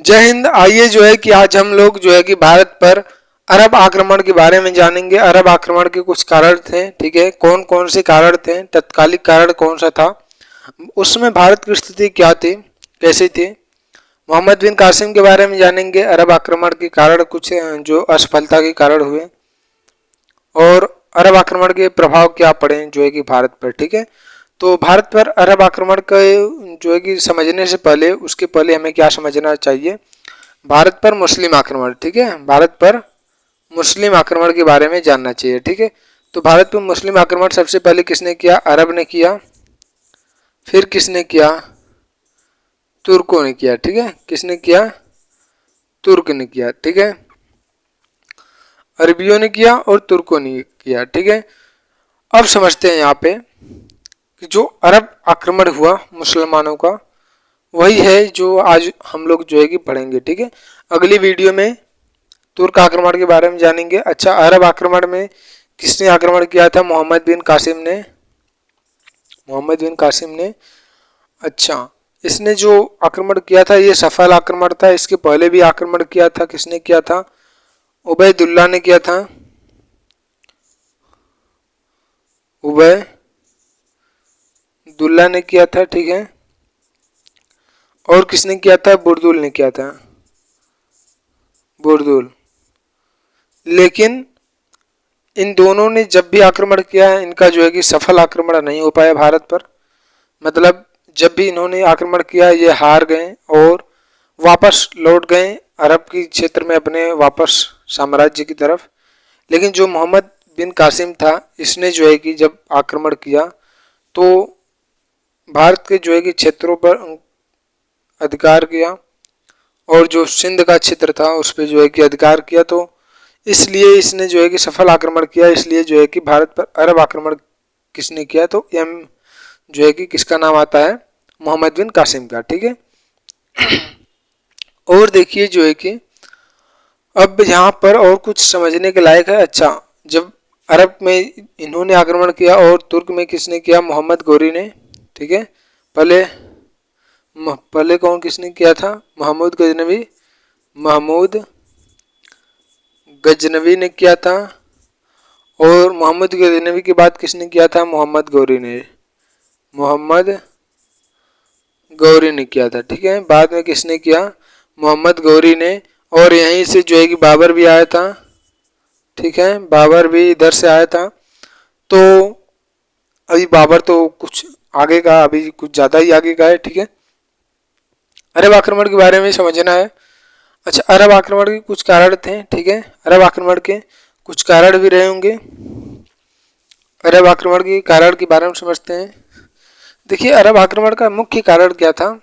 जय हिंद। आइए जो है कि आज हम लोग जो है कि भारत पर अरब आक्रमण के बारे में जानेंगे। अरब आक्रमण के कुछ कारण थे, ठीक है, कौन कौन से कारण थे, तत्कालिक कारण कौन सा था, उसमें भारत की स्थिति क्या थी, कैसी थी। मोहम्मद बिन कासिम के बारे में जानेंगे, अरब आक्रमण के कारण कुछ जो असफलता के कारण हुए और अरब आक्रमण के प्रभाव क्या पड़े जो है कि भारत पर, ठीक है। तो भारत पर अरब आक्रमण का जो है कि समझने से पहले, उसके पहले हमें क्या समझना चाहिए, भारत पर मुस्लिम आक्रमण, ठीक है, भारत पर मुस्लिम आक्रमण के बारे में जानना चाहिए, ठीक है। तो भारत पर मुस्लिम आक्रमण सबसे पहले किसने किया, अरब ने किया। फिर किसने किया, तुर्कों ने किया, ठीक है, किसने किया, तुर्क ने किया, ठीक है, अरबियों ने किया और तुर्कों ने किया, ठीक है। अब समझते हैं यहाँ पे कि जो अरब आक्रमण हुआ मुसलमानों का, वही है जो आज हम लोग जो है कि पढ़ेंगे, ठीक है। अगली वीडियो में तुर्क आक्रमण के बारे में जानेंगे। अच्छा, अरब आक्रमण में किसने आक्रमण किया था, मोहम्मद बिन कासिम ने, मोहम्मद बिन कासिम ने। अच्छा, इसने जो आक्रमण किया था ये सफल आक्रमण था। इसके पहले भी आक्रमण किया था, किसने किया था, उबैदुल्ला ने किया था, उबैदुल्ला ने किया था, ठीक है। और किसने किया था, बुरदुल ने किया था, बुरदुल। लेकिन इन दोनों ने जब भी आक्रमण किया है, इनका जो है कि सफल आक्रमण नहीं हो पाया भारत पर। मतलब जब भी इन्होंने आक्रमण किया ये हार गए और वापस लौट गए अरब की क्षेत्र में, अपने वापस साम्राज्य की तरफ। लेकिन जो मोहम्मद बिन कासिम था, इसने जो है कि जब आक्रमण किया तो भारत के जो है कि क्षेत्रों पर अधिकार किया और जो सिंध का क्षेत्र था उस पर जो है कि अधिकार किया। तो इसलिए इसने जो है कि सफल आक्रमण किया। इसलिए जो है कि भारत पर अरब आक्रमण किसने किया, तो एम जो है कि किसका नाम आता है, मोहम्मद बिन कासिम का, ठीक है। और देखिए जो है कि अब यहाँ पर और कुछ समझने के लायक है। अच्छा, जब अरब में इन्होंने आक्रमण किया और तुर्क में किसने किया, मोहम्मद गौरी ने, ठीक है। पहले कौन किसने किया था, महमूद गजनवी, महमूद गजनवी ने किया था। और मोहम्मद गजनवी के बाद किसने किया था, मोहम्मद गौरी ने, मोहम्मद गौरी ने किया था, ठीक है। बाद में किसने किया, मोहम्मद गौरी ने। और यहीं से जो है कि बाबर भी आया था, ठीक है, बाबर भी इधर से आया था। तो अभी बाबर तो कुछ आगे का, अभी कुछ ज़्यादा ही आगे का है, ठीक है। अरब आक्रमण के बारे में समझना है। अच्छा, अरब आक्रमण के कुछ कारण थे, ठीक है, अरब आक्रमण के कुछ कारण भी रहे होंगे। अरब आक्रमण के कारण के बारे में समझते हैं। देखिए, अरब आक्रमण का मुख्य कारण क्या था,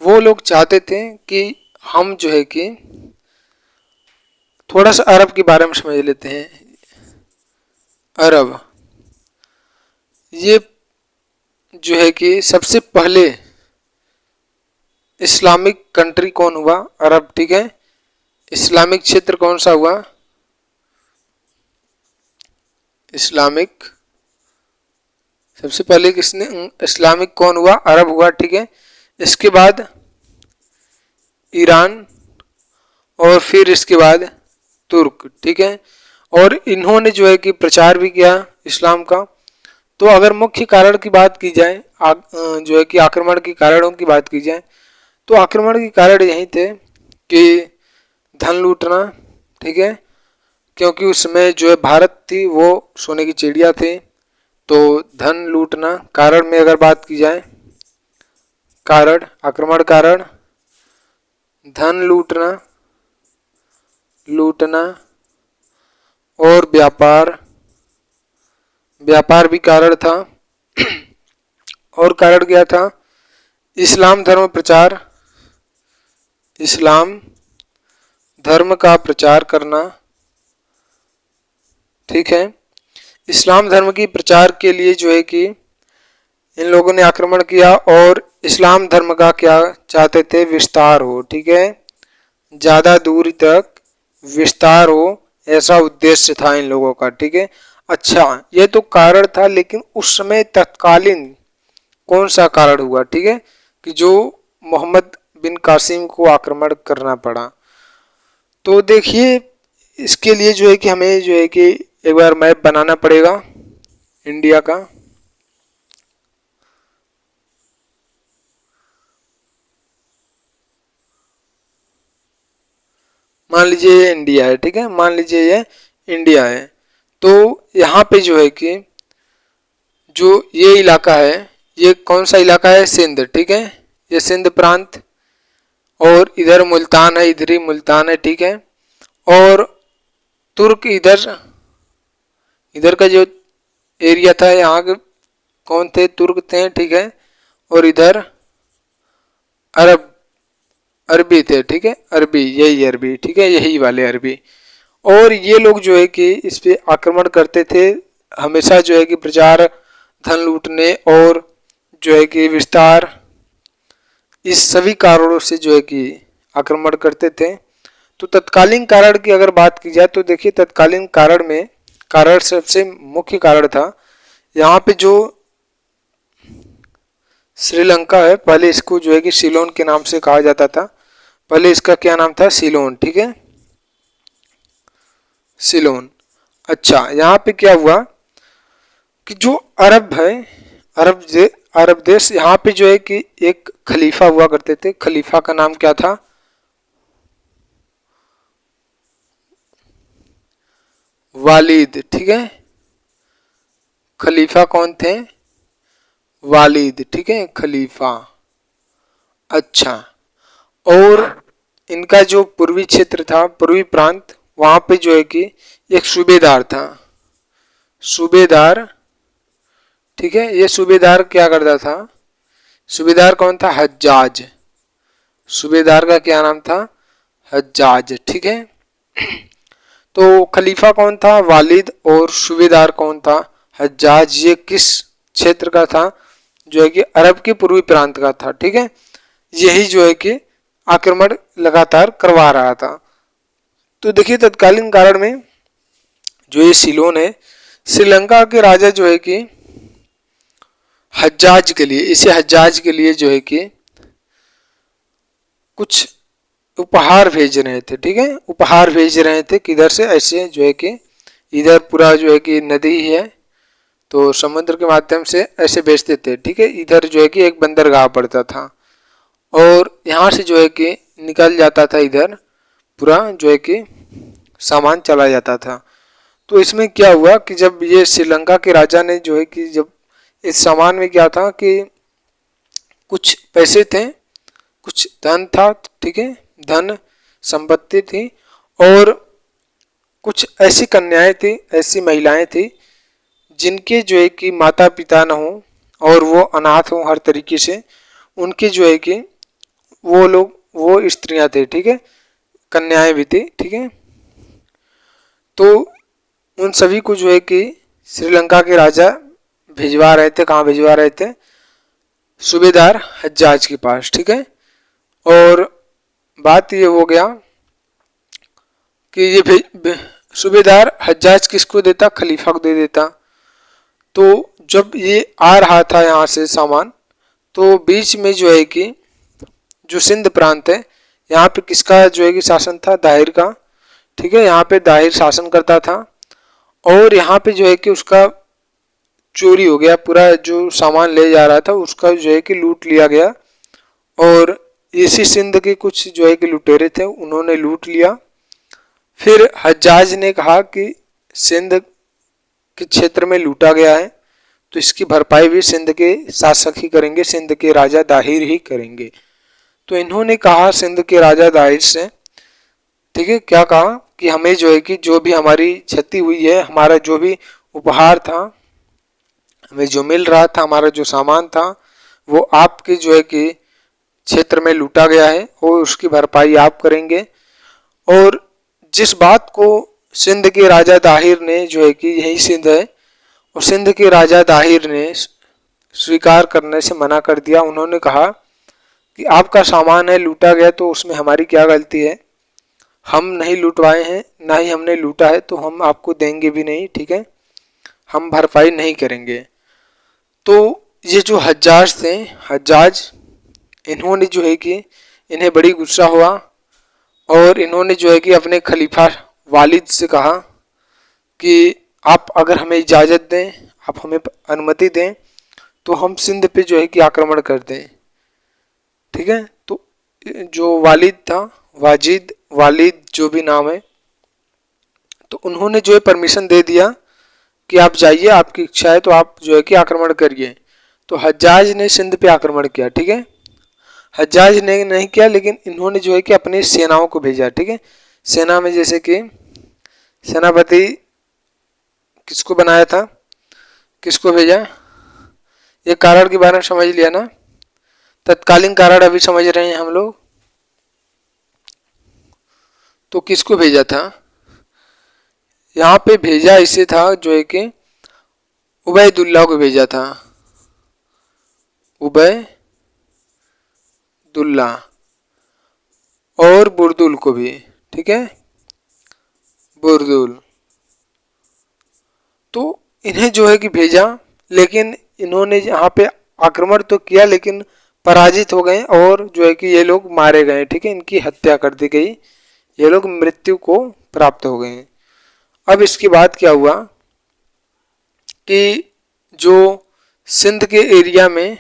वो लोग चाहते थे कि हम जो है कि थोड़ा सा अरब के बारे में समझ लेते हैं। अरब ये जो है कि सबसे पहले इस्लामिक कंट्री कौन हुआ, अरब, ठीक है। इस्लामिक क्षेत्र कौन सा हुआ, इस्लामिक, सबसे पहले किसने, इस्लामिक कौन हुआ, अरब हुआ, ठीक है। इसके बाद ईरान और फिर इसके बाद तुर्क, ठीक है। और इन्होंने जो है कि प्रचार भी किया इस्लाम का। तो अगर मुख्य कारण की बात की जाए, जो है कि आक्रमण के कारणों की बात की जाए, तो आक्रमण के कारण यही थे कि धन लूटना, ठीक है, क्योंकि उस समय जो है भारत थी वो सोने की चिड़िया थी। तो धन लूटना कारण में अगर बात की जाए, कारण, आक्रमण कारण, धन लूटना, लूटना और व्यापार, व्यापार भी कारण था। और कारण क्या था, इस्लाम धर्म प्रचार, इस्लाम धर्म का प्रचार करना, ठीक है। इस्लाम धर्म की प्रचार के लिए जो है कि इन लोगों ने आक्रमण किया और इस्लाम धर्म का क्या चाहते थे, विस्तार हो, ठीक है, ज़्यादा दूरी तक विस्तार हो, ऐसा उद्देश्य था इन लोगों का, ठीक है। अच्छा, ये तो कारण था, लेकिन उस समय तत्कालीन कौन सा कारण हुआ, ठीक है, कि जो मोहम्मद बिन कासिम को आक्रमण करना पड़ा। तो देखिए इसके लिए जो है कि हमें जो है कि एक बार मैप बनाना पड़ेगा इंडिया का। मान लीजिए ये इंडिया है, ठीक है, मान लीजिए ये इंडिया है। तो यहाँ पे जो है कि जो ये इलाका है, ये कौन सा इलाका है, सिंध, ठीक है, ये सिंध प्रांत, और इधर मुल्तान है, इधर ही मुल्तान है, ठीक है, और तुर्क इधर, इधर का जो एरिया था यहाँ के कौन थे, तुर्क थे, ठीक है, और इधर अरब, अरबी थे, ठीक है, अरबी, यही अरबी, ठीक है, यही वाले अरबी। और ये लोग जो है कि इस पे आक्रमण करते थे हमेशा, जो है कि प्रचार, धन लूटने और जो है कि विस्तार, इस सभी कारणों से जो है कि आक्रमण करते थे। तो तत्कालीन कारण की अगर बात की जाए तो देखिए तत्कालीन कारण में कारण सबसे मुख्य कारण था यहाँ पे जो श्रीलंका है, पहले इसको जो है कि सीलोन के नाम से कहा जाता था, पहले इसका क्या नाम था, सीलोन, ठीक है, सीलोन। अच्छा, यहाँ पे क्या हुआ कि जो अरब है, अरब देश, यहाँ पे जो है कि एक खलीफा हुआ करते थे, खलीफा का नाम क्या था, वालिद, ठीक है, खलीफा कौन थे, वालिद, ठीक है, खलीफा। अच्छा, और इनका जो पूर्वी क्षेत्र था, पूर्वी प्रांत, वहां पे जो है कि एक सूबेदार था, सूबेदार, ठीक है, ये सूबेदार क्या करता था, सूबेदार कौन था, हज्जाज, सूबेदार का क्या नाम था, हज्जाज, ठीक है। तो खलीफा कौन था, वालिद, और सूबेदार कौन था, हज्जाज। ये किस क्षेत्र का था, जो है कि अरब के पूर्वी प्रांत का था, ठीक है, यही जो है कि आक्रमण लगातार करवा रहा था। तो देखिए तत्कालीन कारण में जो ये सीलोन है, श्रीलंका के राजा जो है कि हज्जाज के लिए, इसे हज्जाज के लिए जो है कि कुछ उपहार भेज रहे थे, ठीक है, उपहार भेज रहे थे, किधर से, ऐसे जो है कि इधर पूरा जो है कि नदी है तो समुद्र के माध्यम से ऐसे भेजते थे, ठीक है, इधर जो है कि एक बंदरगाह पड़ता था और यहाँ से जो है कि निकल जाता था, इधर पूरा जो है कि सामान चला जाता था। तो इसमें क्या हुआ कि जब ये श्रीलंका के राजा ने जो है कि जब इस सामान में क्या था कि कुछ पैसे थे, कुछ धन था, ठीक है, धन संपत्ति थी, और कुछ ऐसी कन्याएं थी, ऐसी महिलाएं थी जिनके जो है कि माता पिता न हो और वो अनाथ हो हर तरीके से, उनके जो है कि वो लोग, वो स्त्रियां थे, ठीक है, कन्याएं भी थी, ठीक है। तो उन सभी को जो है कि श्रीलंका के राजा भिजवा रहे थे, कहाँ भिजवा रहे थे, सूबेदार हज्जाज के पास, ठीक है। और बात ये हो गया कि ये सूबेदार हज्जाज किसको देता, खलीफा को दे देता। तो जब ये आ रहा था यहाँ से सामान, तो बीच में जो है कि जो सिंध प्रांत है, यहाँ पे किसका जो है कि शासन था, दाहिर का, ठीक है, यहाँ पे दाहिर शासन करता था, और यहाँ पे जो है कि उसका चोरी हो गया, पूरा जो सामान ले जा रहा था उसका जो है कि लूट लिया गया, और इसी सिंध के कुछ जो है कि लुटेरे थे, उन्होंने लूट लिया। फिर हज्जाज ने कहा कि सिंध के क्षेत्र में लूटा गया है तो इसकी भरपाई भी सिंध के शासक ही करेंगे, सिंध के राजा दाहिर ही करेंगे। तो इन्होंने कहा सिंध के राजा दाहिर से, ठीक है, क्या कहा कि हमें जो है कि जो भी हमारी क्षति हुई है, हमारा जो भी उपहार था, हमें जो मिल रहा था, हमारा जो सामान था, वो आपके जो है कि क्षेत्र में लूटा गया है और उसकी भरपाई आप करेंगे। और जिस बात को सिंध के राजा दाहिर ने जो है कि यही सिंध है, और सिंध के राजा दाहिर ने स्वीकार करने से मना कर दिया। उन्होंने कहा कि आपका सामान है लूटा गया तो उसमें हमारी क्या गलती है, हम नहीं लूटवाए हैं, ना ही हमने लूटा है, तो हम आपको देंगे भी नहीं, ठीक है, हम भरपाई नहीं करेंगे। तो ये जो हज्जाज थे, हज्जाज, इन्होंने जो है कि इन्हें बड़ी गुस्सा हुआ और इन्होंने जो है कि अपने खलीफा वालिद से कहा कि आप अगर हमें इजाज़त दें, आप हमें अनुमति दें तो हम सिंध पे जो है कि आक्रमण कर दें। ठीक है, तो जो वालिद था, वाजिद, वालिद जो भी नाम है, तो उन्होंने जो है परमिशन दे दिया कि आप जाइए, आपकी इच्छा है तो आप जो है कि आक्रमण करिए। तो हज्जाज ने सिंध पे आक्रमण किया। ठीक है, हज्जाज ने नहीं किया, लेकिन इन्होंने जो है कि अपनी सेनाओं को भेजा। ठीक है, सेना में जैसे कि सेनापति किसको बनाया था, किसको भेजा, ये कारण के बारे में समझ लिया ना। तत्कालीन कारण अभी समझ रहे हैं हम लोग। तो किसको भेजा था, यहाँ पे भेजा इसे था जो है कि उबैदुल्लाह को भेजा था, उबैदुल्लाह, और बुर्दुल को भी। ठीक है, बुर्दुल, तो इन्हें जो है कि भेजा, लेकिन इन्होंने यहाँ पे आक्रमण तो किया लेकिन पराजित हो गए और जो है कि ये लोग मारे गए। ठीक है, इनकी हत्या कर दी गई, ये लोग मृत्यु को प्राप्त हो गए। अब इसके बाद क्या हुआ कि जो सिंध के एरिया में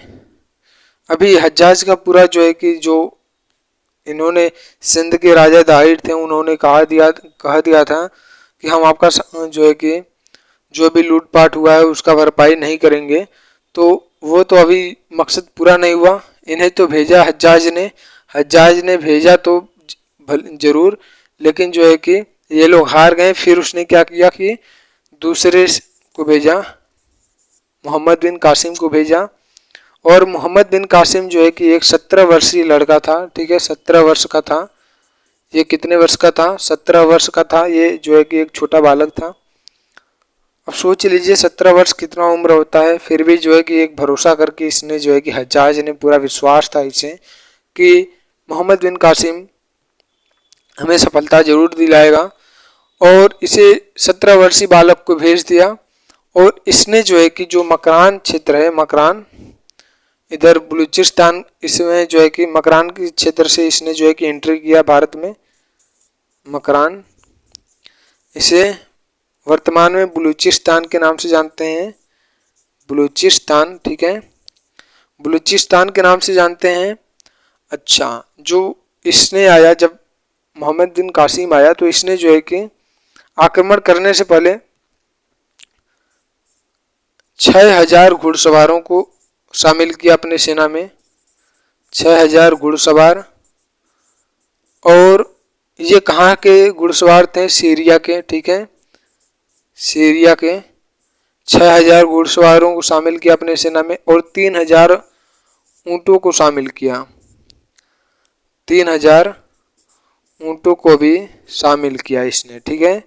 अभी हज्जाज का पूरा जो है कि जो इन्होंने सिंध के राजा दाहिर थे, उन्होंने कह दिया था कि हम आपका जो है कि जो भी लूटपाट हुआ है उसका भरपाई नहीं करेंगे। तो वो तो अभी मकसद पूरा नहीं हुआ। इन्हें तो भेजा हज्जाज ने भेजा तो जरूर, लेकिन जो है कि ये लोग हार गए। फिर उसने क्या किया कि दूसरे को भेजा, मोहम्मद बिन कासिम को भेजा। और मोहम्मद बिन कासिम जो है कि एक 17 वर्षीय लड़का था। ठीक है, 17 वर्ष का था। ये कितने वर्ष का था, 17 वर्ष का था। ये जो है कि एक छोटा बालक था। अब सोच लीजिए 17 वर्ष कितना उम्र होता है। फिर भी जो है कि एक भरोसा करके इसने जो है कि हज्जाज ने पूरा विश्वास था इसे कि मोहम्मद बिन कासिम हमें सफलता जरूर दिलाएगा, और इसे 17 वर्षीय बालक को भेज दिया। और इसने जो है कि जो मकरान क्षेत्र है, मकरान इधर बलूचिस्तान, इसमें जो है कि मकरान के क्षेत्र से इसने जो है कि एंट्री किया भारत में। मकरान, इसे वर्तमान में बलूचिस्तान के नाम से जानते हैं, बलूचिस्तान। ठीक है, बलूचिस्तान के नाम से जानते हैं। अच्छा, जो इसने आया, जब मोहम्मद बिन कासिम आया तो इसने जो है कि आक्रमण करने से पहले 6000 घुड़सवारों को शामिल किया अपने सेना में, 6000 घुड़सवार। और ये कहाँ के घुड़सवार थे, सीरिया के। ठीक है, सीरिया के 6000 घुड़सवारों को शामिल किया अपने सेना में, और 3000 ऊँटों को शामिल किया, 3000 ऊँटों को भी शामिल किया इसने। ठीक है,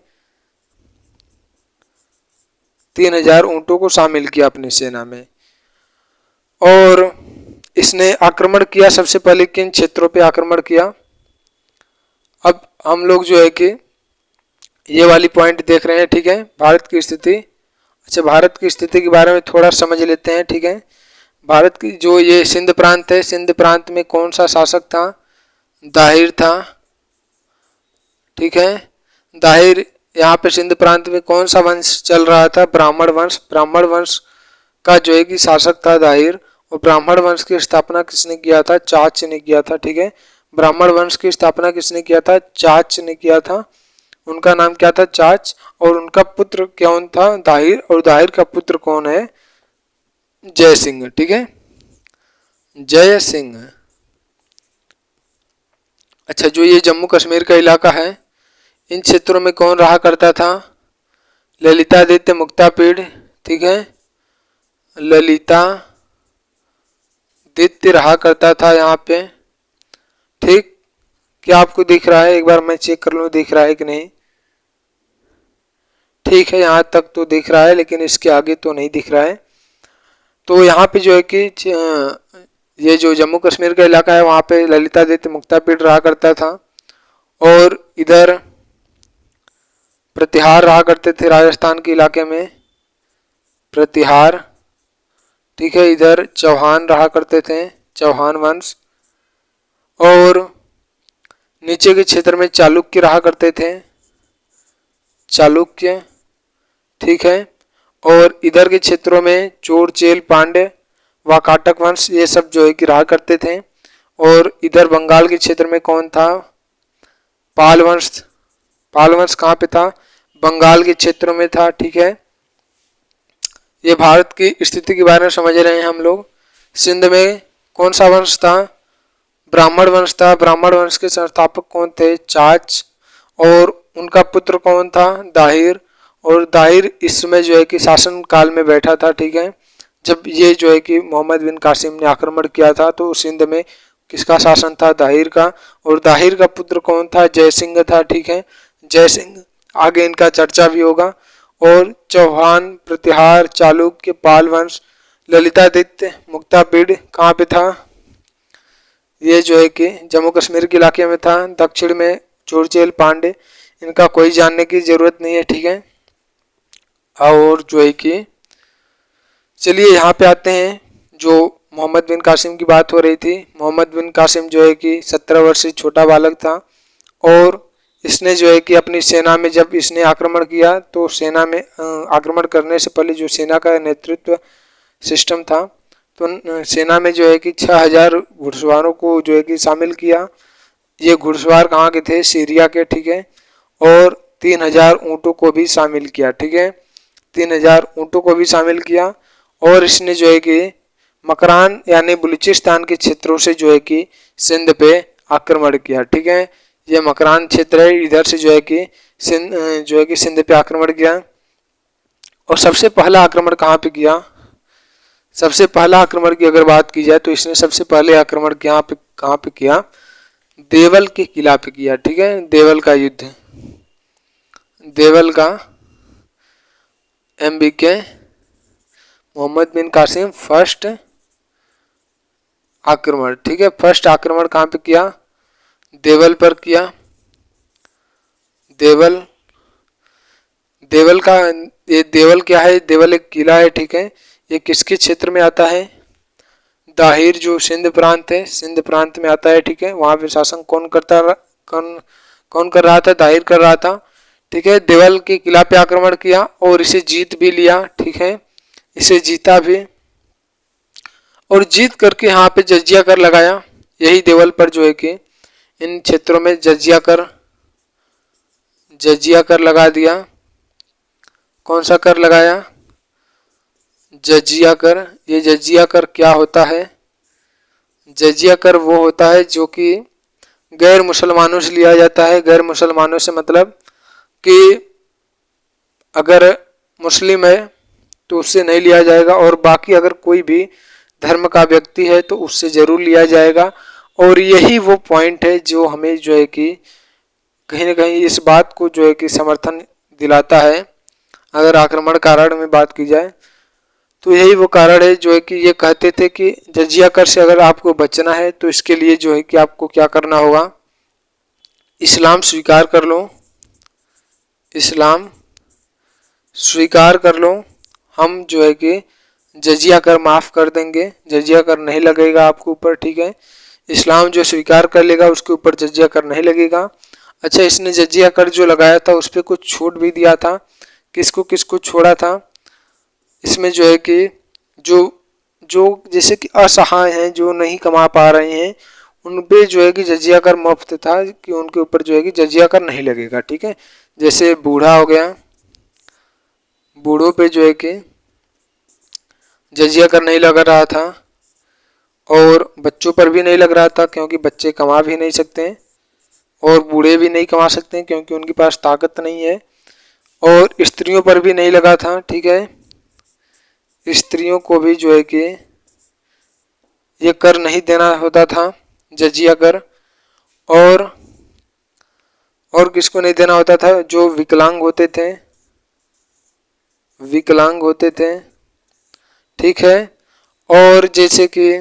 3000 ऊँटों को शामिल किया अपनी सेना में। और इसने आक्रमण किया सबसे पहले किन क्षेत्रों पे आक्रमण किया। अब हम लोग जो है कि ये वाली पॉइंट देख रहे हैं। ठीक है, भारत की स्थिति। अच्छा, भारत की स्थिति के बारे में थोड़ा समझ लेते हैं। ठीक है, भारत की जो ये सिंध प्रांत है, सिंध प्रांत में कौन सा शासक था, दाहिर था। ठीक है, दाहिर, यहाँ पे सिंध प्रांत में कौन सा वंश चल रहा था, ब्राह्मण वंश। ब्राह्मण वंश का जो है कि शासक था दाहिर। और ब्राह्मण वंश की स्थापना किसने किया था, चाच ने किया था। ठीक है, ब्राह्मण वंश की स्थापना किसने किया था, चाच ने किया था। उनका नाम क्या था, चाच। और उनका पुत्र कौन था, दाहिर। और दाहिर का पुत्र कौन है, जय सिंह। ठीक है, जय सिंह। अच्छा, जो ये जम्मू कश्मीर का इलाका है, इन क्षेत्रों में कौन रहा करता था, ललितादित्य मुक्तापीढ़। ठीक है, ललितादित्य रहा करता था यहाँ पे। ठीक, क्या आपको दिख रहा है, एक बार मैं चेक कर लूँ दिख रहा है कि नहीं। ठीक है, यहाँ तक तो दिख रहा है, लेकिन इसके आगे तो नहीं दिख रहा है। तो यहाँ पे जो है कि ये जो जम्मू कश्मीर का इलाका है, वहाँ पे ललितादित्य मुक्तापीढ़ रहा करता था। और इधर प्रतिहार रहा करते थे, राजस्थान के इलाके में प्रतिहार। ठीक है, इधर चौहान रहा करते थे, चौहान वंश। और नीचे के क्षेत्र में चालुक्य रहा करते थे, चालुक्य, ठीक है। और इधर के क्षेत्रों में चोर, चेल, पांड्य, वाकाटक वंश, ये सब जो है कि रहा करते थे। और इधर बंगाल के क्षेत्र में कौन था? पाल वंश। पाल वंश कहाँ पे था? बंगाल के क्षेत्रों में था, ठीक है। ये भारत की स्थिति के बारे में समझ रहे हैं हम लोग। सिंध में कौन सा वंश था? ब्राह्मण वंश था। ब्राह्मण वंश के संस्थापक कौन थे? चाच। और उनका पुत्र कौन था? दाहिर। और दाहिर इस समय जो है कि शासन काल में बैठा था, ठीक है। जब ये जो है कि मोहम्मद बिन कासिम ने आक्रमण किया था तो सिंध में किसका शासन था? दाहिर का। और दाहिर का पुत्र कौन था? जय सिंह था, ठीक है। जय सिंह, आगे इनका चर्चा भी होगा। और चौहान, प्रतिहार, चालुक्य, पाल वंश, ललितादित्य, मुक्तापीड़ कहाँ पे था? ये जो है कि जम्मू कश्मीर के इलाके में था। दक्षिण में चोरचेल, पांडे, इनका कोई जानने की जरूरत नहीं है, ठीक है। और जो है कि चलिए यहाँ पे आते हैं, जो मोहम्मद बिन कासिम की बात हो रही थी। मोहम्मद बिन कासिम जो है कि 17 वर्षीय छोटा बालक था। और इसने जो है कि अपनी सेना में जब इसने आक्रमण किया तो सेना में आक्रमण करने से पहले जो सेना का नेतृत्व सिस्टम था, तो सेना में जो है कि 6000 घुड़सवारों को जो है कि शामिल किया। ये घुड़सवार कहाँ के थे? सीरिया के, ठीक है। और 3000 ऊँटों को भी शामिल किया, ठीक है। 3000 ऊँटों को भी शामिल किया। और इसने जो है कि मकरान यानी बलूचिस्तान के क्षेत्रों से जो है कि सिंध पे आक्रमण किया, ठीक है। ये मकरान क्षेत्र है, इधर से जो है कि सिंध पे आक्रमण किया। और सबसे पहला आक्रमण कहाँ पे किया? सबसे पहला आक्रमण की अगर बात की जाए तो इसने सबसे पहले आक्रमण कहाँ पे किया? देवल के किला पे किया, ठीक है। देवल का युद्ध, देवल का MBK मोहम्मद बिन कासिम फर्स्ट आक्रमण, ठीक है। फर्स्ट आक्रमण कहाँ पे किया? देवल पर किया। देवल, देवल का, ये देवल क्या है? देवल एक किला है, ठीक है। ये किसके क्षेत्र में आता है? दाहिर, जो सिंध प्रांत है, सिंध प्रांत में आता है, ठीक है। वहां पे शासन कौन कर रहा था? दाहिर कर रहा था, ठीक है। देवल के किला पे आक्रमण किया और इसे जीत भी लिया, ठीक है। इसे जीता भी और जीत करके यहाँ पे जजिया कर लगाया। यही देवल पर जो है कि इन क्षेत्रों में जजिया कर लगा दिया। कौन सा कर लगाया? जजिया कर। ये जजिया कर क्या होता है? जजिया कर वो होता है जो कि गैर मुसलमानों से लिया जाता है। गैर मुसलमानों से मतलब कि अगर मुस्लिम है तो उससे नहीं लिया जाएगा, और बाकी अगर कोई भी धर्म का व्यक्ति है तो उससे जरूर लिया जाएगा। और यही वो पॉइंट है जो हमें जो है कि कहीं ना कहीं इस बात को जो है कि समर्थन दिलाता है। अगर आक्रमण कारण में बात की जाए तो यही वो कारण है जो है कि ये कहते थे कि जजिया कर से अगर आपको बचना है तो इसके लिए जो है कि आपको क्या करना होगा? इस्लाम स्वीकार कर लो, इस्लाम स्वीकार कर लो, हम जो है कि जजिया कर माफ़ कर देंगे, जजिया कर नहीं लगेगा आपके ऊपर, ठीक है। इस्लाम जो स्वीकार कर लेगा उसके ऊपर जजिया कर नहीं लगेगा। अच्छा, इसने जजिया कर जो लगाया था उस पर कुछ छूट भी दिया था। किसको किसको छोड़ा था? इसमें जो है कि जो जैसे कि असहाय हैं, जो नहीं कमा पा रहे हैं, उन पे जो है कि जजिया कर मुफ्त था, कि उनके ऊपर जो है कि जजिया कर नहीं लगेगा, ठीक है। जैसे बूढ़ा हो गया, बूढ़ों पे जो है कि जजिया कर नहीं लग रहा था। और बच्चों पर भी नहीं लग रहा था क्योंकि बच्चे कमा भी नहीं सकते हैं, और बूढ़े भी नहीं कमा सकते हैं क्योंकि उनके पास ताकत नहीं है। और स्त्रियों पर भी नहीं लगा था, ठीक है। स्त्रियों को भी जो है कि ये कर नहीं देना होता था, जजिया कर। और किसको नहीं देना होता था? जो विकलांग होते थे, विकलांग होते थे, ठीक है। और जैसे कि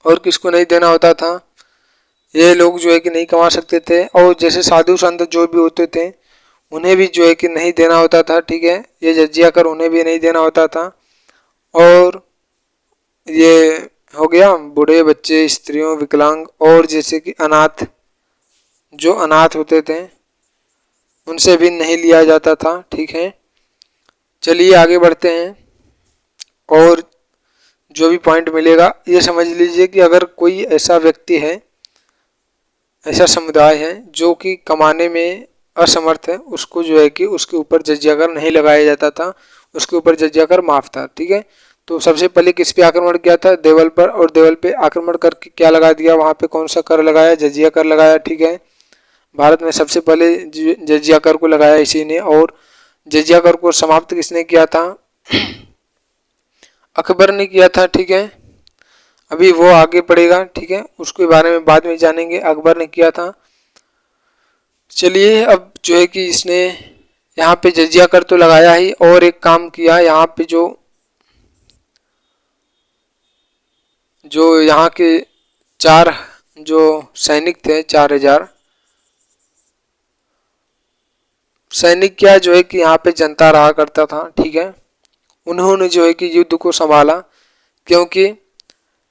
और किसको नहीं देना होता था? ये लोग जो है कि नहीं कमा सकते थे। और जैसे साधु संत जो भी होते थे उन्हें भी जो है कि नहीं देना होता था, ठीक है। ये जजिया कर उन्हें भी नहीं देना होता था। और ये हो गया बूढ़े, बच्चे, स्त्रियों, विकलांग, और जैसे कि अनाथ, जो अनाथ होते थे उनसे भी नहीं लिया जाता था। ठीक है, चलिए आगे बढ़ते हैं और जो भी पॉइंट मिलेगा ये समझ लीजिए कि अगर कोई ऐसा व्यक्ति है, ऐसा समुदाय है जो कि कमाने में असमर्थ है, उसको जो है कि उसके ऊपर जजिया कर नहीं लगाया जाता था, उसके ऊपर जजिया कर माफ था। ठीक है, तो सबसे पहले किस पे आक्रमण किया था? देवल पर, और देवल पे आक्रमण करके क्या लगा दिया? वहां पे कौन सा कर लगाया? जजिया कर लगाया। ठीक है, भारत में सबसे पहले जजिया कर को लगाया इसी ने, और जजिया कर को समाप्त किसने किया था? अकबर ने किया था। ठीक है, अभी वो आगे पड़ेगा। ठीक है, उसके बारे में बाद में जानेंगे, अकबर ने किया था। चलिए अब जो है कि इसने यहाँ पे जजिया कर तो लगाया ही, और एक काम किया, यहाँ पे जो यहाँ के 4 जो सैनिक थे, 4000 सैनिक, क्या जो है कि यहाँ पे जनता रहा करता था। ठीक है, उन्होंने जो है कि युद्ध को संभाला, क्योंकि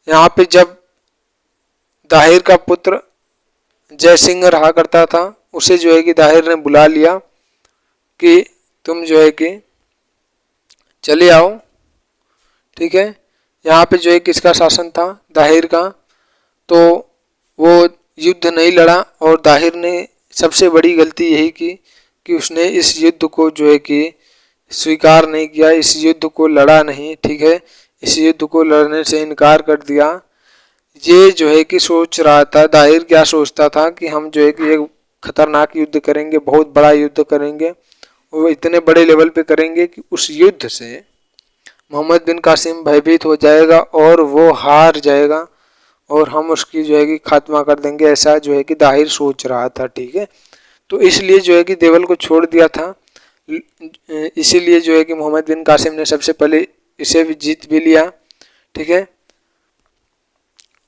यहाँ पे जब दाहिर का पुत्र जय सिंह रहा करता था, उसे जो है कि दाहिर ने बुला लिया कि तुम जो है कि चले आओ। ठीक है, यहाँ पे जो है किसका शासन था? दाहिर का। तो वो युद्ध नहीं लड़ा, और दाहिर ने सबसे बड़ी गलती यही की कि उसने इस युद्ध को जो है कि स्वीकार नहीं किया, इस युद्ध को लड़ा नहीं। ठीक है, इस युद्ध को लड़ने से इनकार कर दिया। ये जो है कि सोच रहा था, दाहिर क्या सोचता था कि हम जो है कि एक खतरनाक युद्ध करेंगे, बहुत बड़ा युद्ध करेंगे, वो इतने बड़े लेवल पे करेंगे कि उस युद्ध से मोहम्मद बिन कासिम भयभीत हो जाएगा और वो हार जाएगा, और हम उसकी जो है कि खात्मा कर देंगे, ऐसा जो है कि दाहिर सोच रहा था। ठीक है, तो इसलिए जो है कि देवल को छोड़ दिया था। इसीलिए जो है कि मोहम्मद बिन कासिम ने सबसे पहले इसे भी जीत भी लिया। ठीक है,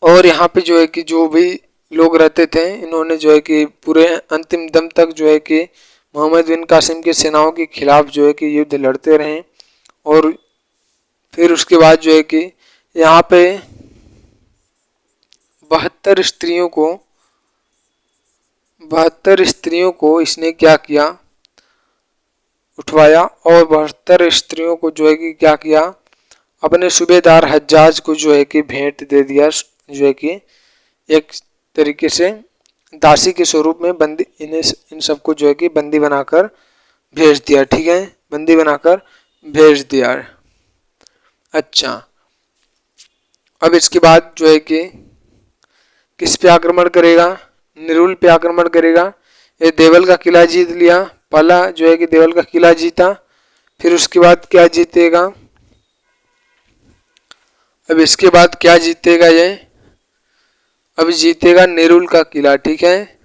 और यहाँ पे जो है कि जो भी लोग रहते थे, इन्होंने जो है कि पूरे अंतिम दम तक जो है कि मोहम्मद बिन कासिम की सेनाओं के खिलाफ जो है कि युद्ध लड़ते रहे। और फिर उसके बाद जो है कि यहाँ पे 72 स्त्रियों को इसने क्या किया? उठवाया, और 72 स्त्रियों को जो है कि क्या किया? अपने सूबेदार हज्जाज को जो है कि भेंट दे दिया, जो है कि एक तरीके से दासी के स्वरूप में बंदी, इन सबको जो है कि बंदी बनाकर भेज दिया। ठीक है, बंदी बनाकर भेज दिया। अच्छा, अब इसके बाद जो है कि किस पे आक्रमण करेगा? निरुल पे आक्रमण करेगा। ये देवल का किला जीत लिया, पहला जो है कि देवल का किला जीता, फिर उसके बाद क्या जीतेगा? अब इसके बाद क्या जीतेगा ये? अब जीतेगा निरुल का किला। ठीक है,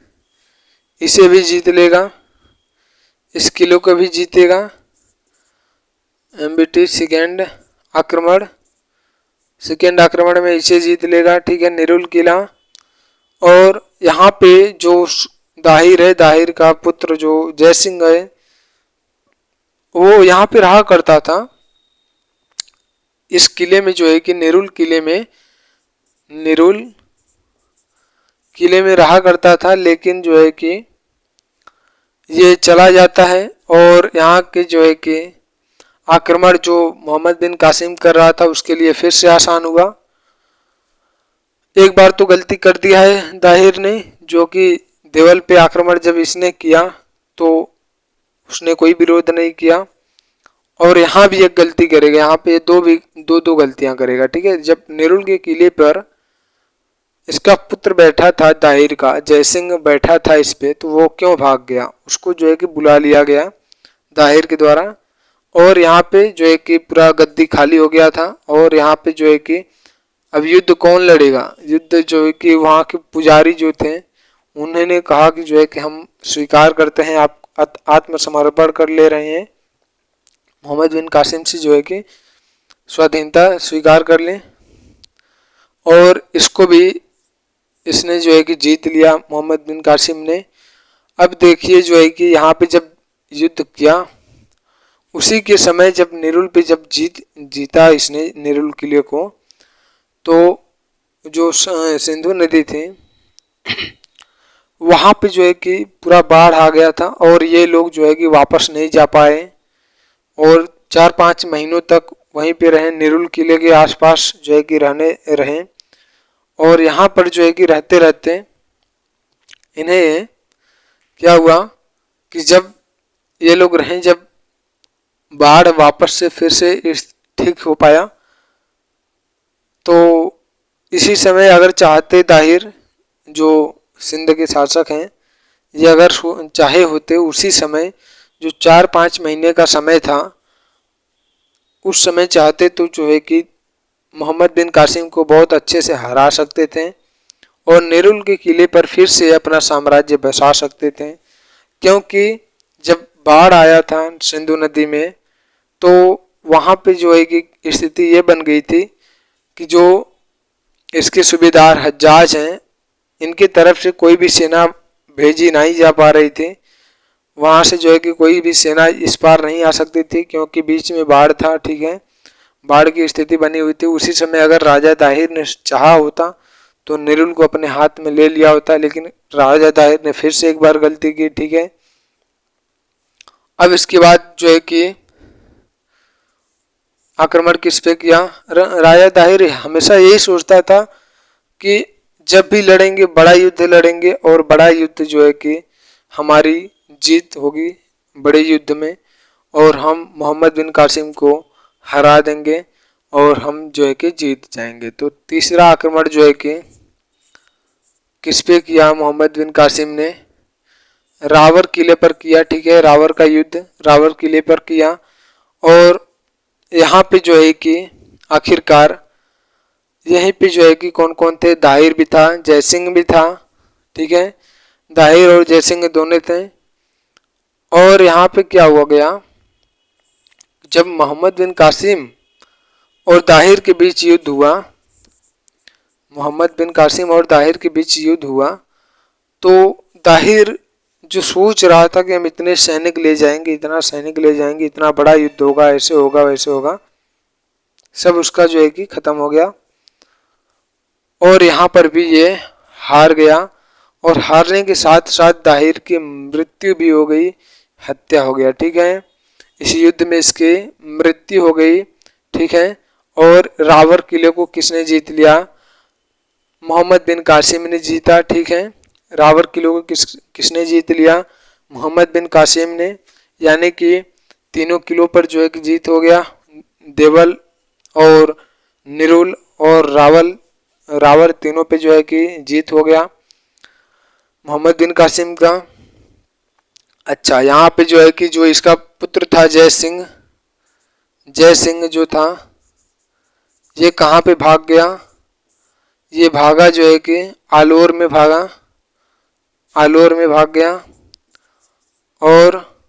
इसे भी जीत लेगा, इस किले को भी जीतेगा। एमबीटी सेकेंड आक्रमण में इसे जीत लेगा। ठीक है, निरुल किला। और यहाँ पे जो दाहिर है, दाहिर का पुत्र जो जय सिंह है, वो यहाँ पे रहा करता था। इस किले में जो है कि निरुल किले में रहा करता था, लेकिन जो है कि ये चला जाता है, और यहाँ के जो है कि आक्रमण जो मोहम्मद बिन कासिम कर रहा था उसके लिए फिर से आसान हुआ। एक बार तो गलती कर दिया है दाहिर ने, जो कि देवल पे आक्रमण जब इसने किया तो उसने कोई विरोध नहीं किया, और यहाँ भी एक गलती करेगा, यहाँ पे दो गलतियां करेगा। ठीक है, जब नेरुल के किले पर इसका पुत्र बैठा था, दाहिर का जय सिंह बैठा था इस पे, तो वो क्यों भाग गया? उसको जो है कि बुला लिया गया दाहिर के द्वारा, और यहाँ पे जो है कि पूरा गद्दी खाली हो गया था। और यहाँ पे जो है कि अब युद्ध कौन लड़ेगा? युद्ध जो है कि वहाँ के पुजारी जो थे, उन्होंने कहा कि जो है कि हम स्वीकार करते हैं, आप आत्मसमर्पण कर ले रहे हैं, मोहम्मद बिन कासिम से जो है कि स्वाधीनता स्वीकार कर लें। और इसको भी इसने जो है कि जीत लिया मोहम्मद बिन कासिम ने। अब देखिए जो है कि यहाँ पे जब युद्ध किया, उसी के समय जब निरुल पे जब जीता इसने निरुल किले को, तो जो सिंधु नदी थी वहाँ पे जो है कि पूरा बाढ़ आ गया था और ये लोग जो है कि वापस नहीं जा पाए और 4-5 महीनों तक वहीं पे रहे, निरुल किले के आसपास जो है कि रहने रहे। और यहाँ पर जो है कि रहते रहते इन्हें क्या हुआ कि जब ये लोग रहे, जब बाढ़ वापस से फिर से ठीक हो पाया, तो इसी समय अगर चाहते ताहिर जो सिंध के शासक हैं, ये अगर चाहे होते उसी समय जो 4-5 महीने का समय था, उस समय चाहते तो जो है कि मोहम्मद बिन कासिम को बहुत अच्छे से हरा सकते थे और नेरुल के किले पर फिर से अपना साम्राज्य बसा सकते थे। क्योंकि जब बाढ़ आया था सिंधु नदी में, तो वहाँ पे जो है कि स्थिति ये बन गई थी कि जो इसके सूबेदार हज्जाज हैं, इनकी तरफ से कोई भी सेना भेजी नहीं जा पा रही थी। वहाँ से जो है कि कोई भी सेना इस पार नहीं आ सकती थी क्योंकि बीच में बाढ़ था, ठीक है, बाढ़ की स्थिति बनी हुई थी। उसी समय अगर राजा ताहिर ने चाहा होता तो नेरुल को अपने हाथ में ले लिया होता, लेकिन राजा ताहिर ने फिर से एक बार गलती की, ठीक है। अब इसके बाद जो है कि आक्रमण किस पे किया, राजा ताहिर हमेशा यही सोचता था कि जब भी लड़ेंगे बड़ा युद्ध लड़ेंगे और बड़ा युद्ध जो है कि हमारी जीत होगी बड़े युद्ध में और हम मोहम्मद बिन कासिम को हरा देंगे और हम जो है कि जीत जाएंगे। तो तीसरा आक्रमण जो है कि किस पे किया मोहम्मद बिन कासिम ने, रावर किले पर किया, ठीक है, रावर का युद्ध रावर किले पर किया। और यहाँ पे जो है कि आखिरकार यहीं पे जो है कि कौन कौन थे, दाहिर भी था, जयसिंह भी था, ठीक है, दाहिर और जयसिंह दोनों थे। और यहाँ पे क्या हुआ गया, जब मोहम्मद बिन कासिम और दाहिर के बीच युद्ध हुआ, मोहम्मद बिन कासिम और दाहिर के बीच युद्ध हुआ, तो दाहिर जो सोच रहा था कि हम इतने सैनिक ले जाएंगे, इतना सैनिक ले जाएंगे, इतना बड़ा युद्ध होगा, ऐसे होगा वैसे होगा, सब उसका जो है कि खत्म हो गया। और यहाँ पर भी ये हार गया और हारने के साथ साथ दाहिर की मृत्यु भी हो गई, हत्या हो गया, ठीक है, इस युद्ध में इसकी मृत्यु हो गई, ठीक है। और रावर किले को किसने जीत लिया, मोहम्मद बिन कासिम ने जीता, ठीक है। रावर किले को किसने जीत लिया, मोहम्मद बिन कासिम ने, यानी कि तीनों किलों पर जो है कि जीत हो गया, देवल और निरुल और रावर तीनों पे जो है कि जीत हो गया मोहम्मद बिन कासिम का। अच्छा, यहाँ पे जो है कि जो इसका पुत्र था जय सिंह जो था, ये कहाँ पे भाग गया, ये भागा जो है कि आलोर में भागा, आलोर में भाग गया। और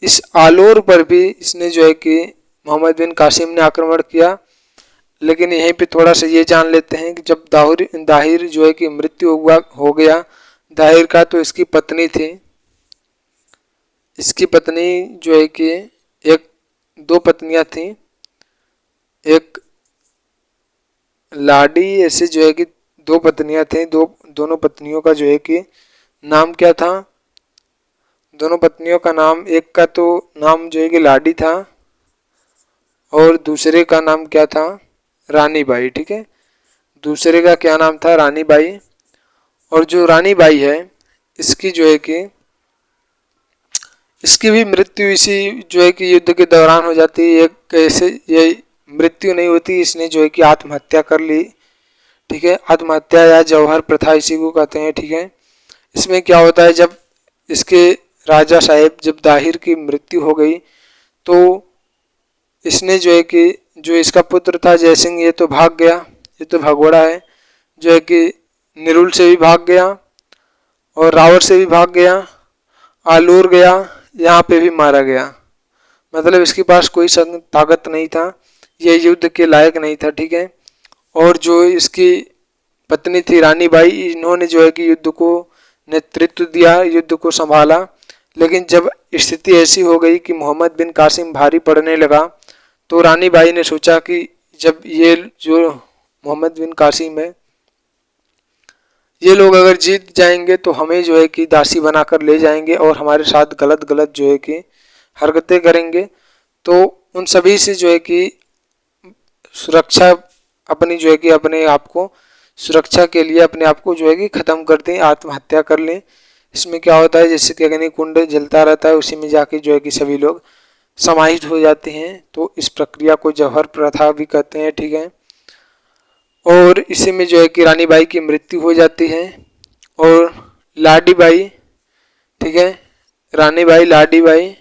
इस आलोर पर भी इसने जो है कि मोहम्मद बिन कासिम ने आक्रमण किया। लेकिन यहीं पे थोड़ा सा ये जान लेते हैं कि जब दाहिर जो है कि मृत्यु हो गया दाहिर का, तो इसकी पत्नी थी, इसकी पत्नी जो है कि दो पत्नियां थी, एक लाडी, ऐसे जो है कि दो पत्नियां थी, दोनों पत्नियों का जो है कि नाम क्या था, दोनों पत्नियों का नाम, एक का तो नाम जो है कि लाडी था और दूसरे का नाम क्या था, रानी बाई, ठीक है, दूसरे का क्या नाम था, रानी बाई। और जो रानी बाई है इसकी जो है कि इसकी भी मृत्यु इसी जो है कि युद्ध के दौरान हो जाती है। कैसे ये मृत्यु नहीं होती, इसने जो है कि आत्महत्या कर ली, ठीक है, आत्महत्या या जौहर प्रथा इसी को कहते हैं, ठीक है। इसमें क्या होता है, जब इसके राजा साहेब जब दाहिर की मृत्यु हो गई, तो इसने जो है कि जो इसका पुत्र था जयसिंह, ये तो भाग गया, ये तो भगोड़ा है, जो है कि निरुल से भी भाग गया और रावर से भी भाग गया, आलूर गया, यहाँ पे भी मारा गया। मतलब इसके पास कोई ताकत नहीं था, ये युद्ध के लायक नहीं था, ठीक है। और जो इसकी पत्नी थी रानी बाई, इन्होंने जो है कि युद्ध को नेतृत्व दिया, युद्ध को संभाला। लेकिन जब स्थिति ऐसी हो गई कि मोहम्मद बिन कासिम भारी पड़ने लगा, तो रानी बाई ने सोचा कि जब ये जो मोहम्मद बिन कासिम है ये लोग अगर जीत जाएंगे तो हमें जो है कि दासी बनाकर ले जाएंगे और हमारे साथ गलत गलत जो है कि हरकतें करेंगे। तो उन सभी से जो है कि सुरक्षा अपनी जो है कि अपने आप को सुरक्षा के लिए अपने आप को जो है कि ख़त्म कर दें, आत्महत्या कर लें। इसमें क्या होता है, जैसे कि अग्निकुंड जलता रहता है, उसी में जाके जो है कि सभी लोग समाहित हो जाते हैं। तो इस प्रक्रिया को जौहर प्रथा भी कहते हैं, ठीक है। और इसी में जो है कि रानी बाई की मृत्यु हो जाती है और लाडी बाई, ठीक है, रानी बाई, लाडी बाई,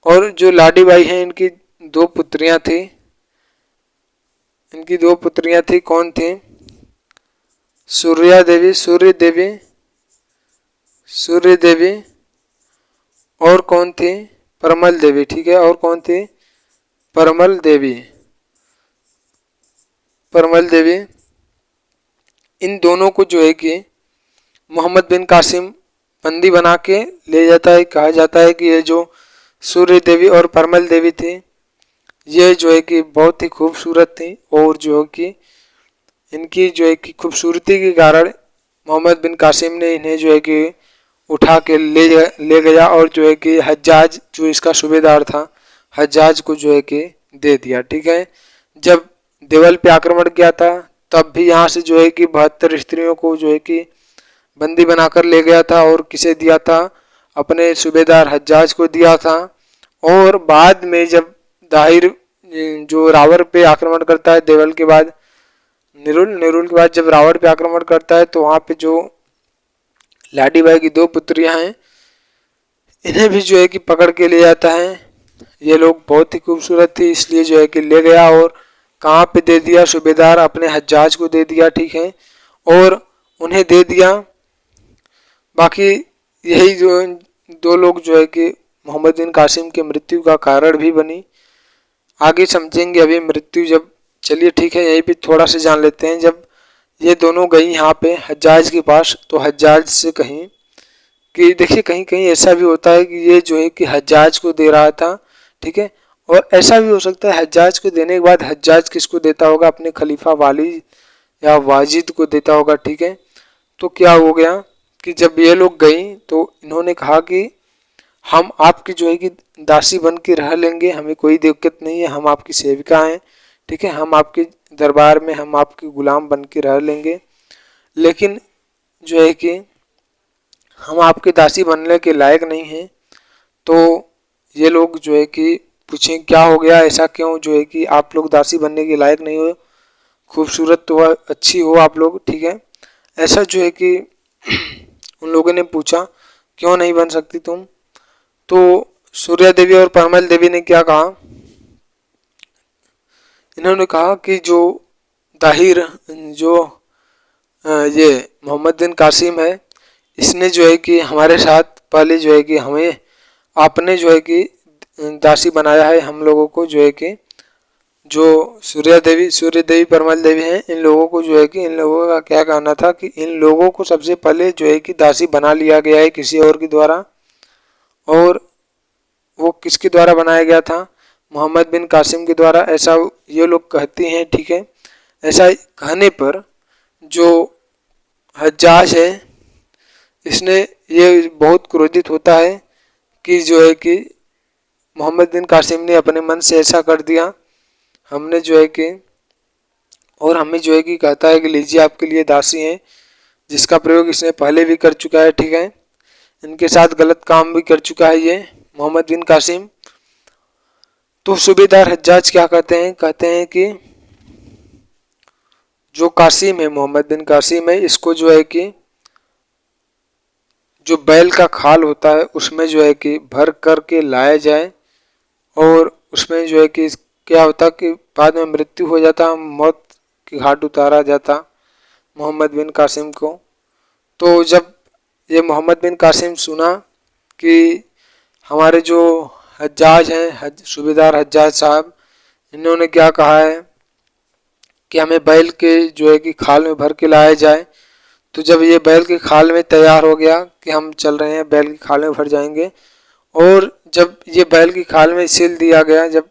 और जो लाडी बाई हैं इनकी दो पुत्रियां थी। इनकी दो पुत्रियां थी, कौन थी? सूर्या देवी, सूर्य देवी, सूर्य देवी, और कौन थी? परमल देवी, ठीक है। और कौन थी? परमल देवी, परमल देवी। इन दोनों को जो है कि मोहम्मद बिन कासिम बंदी बना के ले जाता है। कहा जाता है कि ये जो सूर्य देवी और परमल देवी थी, ये जो है कि बहुत ही खूबसूरत थी और जो है कि इनकी जो है कि खूबसूरती के कारण मोहम्मद बिन कासिम ने इन्हें जो है कि उठा के ले गया और जो है कि हज्जाज जो इसका सूबेदार था, हज्जाज को जो है कि दे दिया, ठीक है। जब देवल पे आक्रमण किया था तब भी यहाँ से जो है कि 72 स्त्रियों को जो है कि बंदी बनाकर ले गया था और किसे दिया था? अपने सूबेदार हज्जाज को दिया था। और बाद में जब दाहिर जो रावण पे आक्रमण करता है देवल के बाद, निरुल के बाद जब रावण पे आक्रमण करता है, तो वहाँ पे जो लाडी बाई की दो पुत्रियां हैं, इन्हें भी जो है कि पकड़ के ले जाता है। ये लोग बहुत ही खूबसूरत थी, इसलिए जो है कि ले गया और कहाँ पे दे दिया? सूबेदार अपने हज्जाज को दे दिया, ठीक है, और उन्हें दे दिया। बाकी यही जो दो लोग जो है कि मोहम्मद बिन कासिम की मृत्यु का कारण भी बनी। आगे समझेंगे अभी मृत्यु जब। चलिए ठीक है, यहीं पे थोड़ा सा जान लेते हैं। जब ये दोनों गई यहाँ पे हज्जाज के पास, तो हज्जाज से कहीं कि देखिए कहीं कहीं ऐसा भी होता है कि ये जो है कि हज्जाज को दे रहा था, ठीक है, और ऐसा भी हो सकता है हज्जाज को देने के बाद हज्जाज किसको देता होगा? अपने खलीफा वाली या वाजिद को देता होगा, ठीक है। तो क्या हो गया कि जब ये लोग गई तो इन्होंने कहा कि हम आपकी जो है कि दासी बन के रह लेंगे, हमें कोई दिक्कत नहीं है, हम आपकी सेविका हैं, ठीक है, हम आपके दरबार में हम आपके गुलाम बन के रह लेंगे, लेकिन जो है कि हम आपके दासी बनने के लायक नहीं हैं। तो ये लोग जो है कि पूछें क्या हो गया, ऐसा क्यों जो है कि आप लोग दासी बनने के लायक नहीं हो? खूबसूरत तो अच्छी हो आप लोग, ठीक है, ऐसा जो है कि उन लोगों ने पूछा क्यों नहीं बन सकती तुम? तो सूर्या देवी और परमल देवी ने क्या कहा? इन्होंने कहा कि जो दाहिर जो ये मोहम्मद बिन कासिम है, इसने जो है कि हमारे साथ पहले जो है कि हमें आपने जो है कि दासी बनाया है। हम लोगों को जो है कि जो सूर्य देवी परमल देवी हैं, इन लोगों को जो है कि इन लोगों का क्या कहना था कि इन लोगों को सबसे पहले जो है कि दासी बना लिया गया है किसी और के द्वारा, और वो किसके द्वारा बनाया गया था? मोहम्मद बिन कासिम के द्वारा, ऐसा ये लोग कहते हैं, ठीक है। ऐसा कहने पर जो हज्जाज है, इसने ये बहुत क्रोधित होता है कि जो है कि मोहम्मद बिन कासिम ने अपने मन से ऐसा कर दिया, हमने जो है कि, और हमें जो है कि कहता है कि लीजिए आपके लिए दासी हैं, जिसका प्रयोग इसने पहले भी कर चुका है, ठीक है, इनके साथ गलत काम भी कर चुका है ये मोहम्मद बिन कासिम। तो सूबेदार हज्जाज क्या कहते हैं? कहते हैं कि जो कासिम है, मोहम्मद बिन कासिम है, इसको जो है कि जो बैल का खाल होता है उसमें जो है कि भर कर के लाया जाए, और उसमें जो है कि क्या होता कि बाद में मृत्यु हो जाता, मौत की घाट उतारा जाता मोहम्मद बिन कासिम को। तो जब ये मोहम्मद बिन कासिम सुना कि हमारे जो हज्जाज हैं, सूबेदार हज्जाज साहब, इन्होंने क्या कहा है कि हमें बैल के जो है कि खाल में भर के लाया जाए, तो जब ये बैल के खाल में तैयार हो गया कि हम चल रहे हैं, बैल की खाल में भर जाएंगे, और जब ये बैल की खाल में सिल दिया गया, जब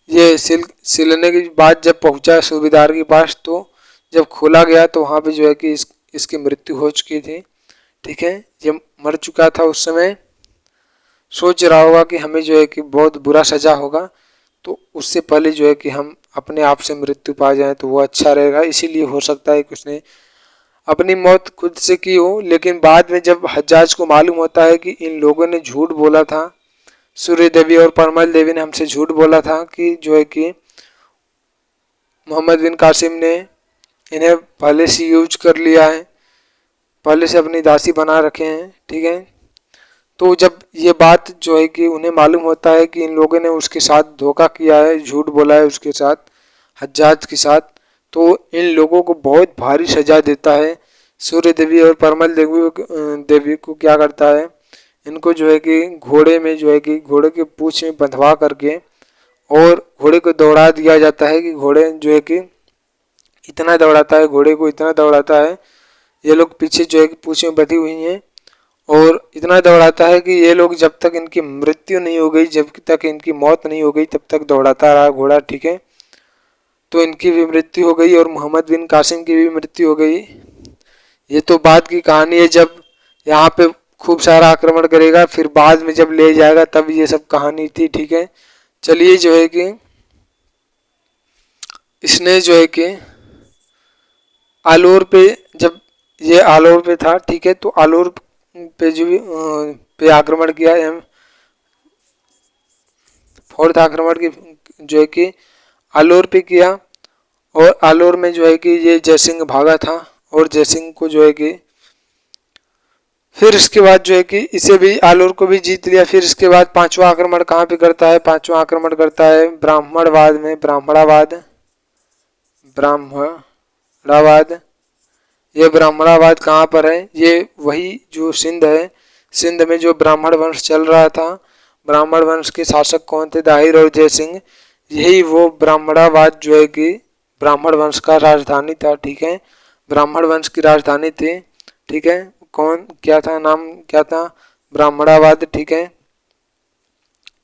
ये सिलने के बाद जब पहुंचा सूबेदार के पास, तो जब खोला गया तो वहाँ पे जो है कि इसकी मृत्यु हो चुकी थी, ठीक है। ये मर चुका था उस समय, सोच रहा होगा कि हमें जो है कि बहुत बुरा सजा होगा, तो उससे पहले जो है कि हम अपने आप से मृत्यु पा जाएं तो वो अच्छा रहेगा। इसीलिए हो सकता है कि उसने अपनी मौत खुद से की हो। लेकिन बाद में जब हज्जाज को मालूम होता है कि इन लोगों ने झूठ बोला था, सूर्य देवी और परमल देवी ने हमसे झूठ बोला था कि जो है कि मोहम्मद बिन कासिम ने इन्हें पहले से यूज कर लिया है, पहले से अपनी दासी बना रखे हैं, ठीक है। तो जब ये बात जो है कि उन्हें मालूम होता है कि इन लोगों ने उसके साथ धोखा किया है, झूठ बोला है उसके साथ, हज्जाज के साथ, तो इन लोगों को बहुत भारी सजा देता है। सूर्य देवी और परमल देवी को क्या करता है, इनको जो है कि घोड़े में जो है कि घोड़े के पूंछ में बंधवा करके और घोड़े को दौड़ा दिया जाता है कि घोड़े जो है कि इतना दौड़ाता है, घोड़े को इतना दौड़ाता है, ये लोग पीछे जो है कि पूंछ में बंधी हुई हैं, और इतना दौड़ाता है कि ये लोग जब तक इनकी मृत्यु नहीं हो गई, जब तक इनकी मौत नहीं हो गई, तब तक दौड़ाता रहा घोड़ा, ठीक है। तो इनकी भी मृत्यु हो गई और मोहम्मद बिन कासिम की भी मृत्यु हो गई। ये तो बाद की कहानी है, जब यहाँ पे खूब सारा आक्रमण करेगा, फिर बाद में जब ले जाएगा तब ये सब कहानी थी, ठीक है। चलिए जो है कि इसने जो है कि आलोर पे, जब ये आलोर पे था, ठीक है, तो आलोर पे जो पे आक्रमण किया, फोर्थ आक्रमण की जो है कि आलोर पे किया, और आलोर में जो है कि ये जयसिंह भागा था और जयसिंह को जो है कि फिर इसके बाद जो है कि इसे भी, आलोर को भी जीत लिया। फिर इसके बाद पांचवा आक्रमण कहाँ पे करता है, पांचवा आक्रमण करता है ब्राह्मणवाद में, ब्राह्मणावाद। ये ब्राह्मणावाद कहाँ पर है, ये वही जो सिंध है, सिंध में जो ब्राह्मण वंश चल रहा था, ब्राह्मण वंश के शासक कौन थे, दाहिर और जयसिंह, यही वो ब्राह्मणावाद जो है कि ब्राह्मण वंश का राजधानी था, ठीक है, ब्राह्मण वंश की राजधानी थी, ठीक है। कौन, क्या था नाम, क्या था, ब्राह्मणावाद, ठीक है।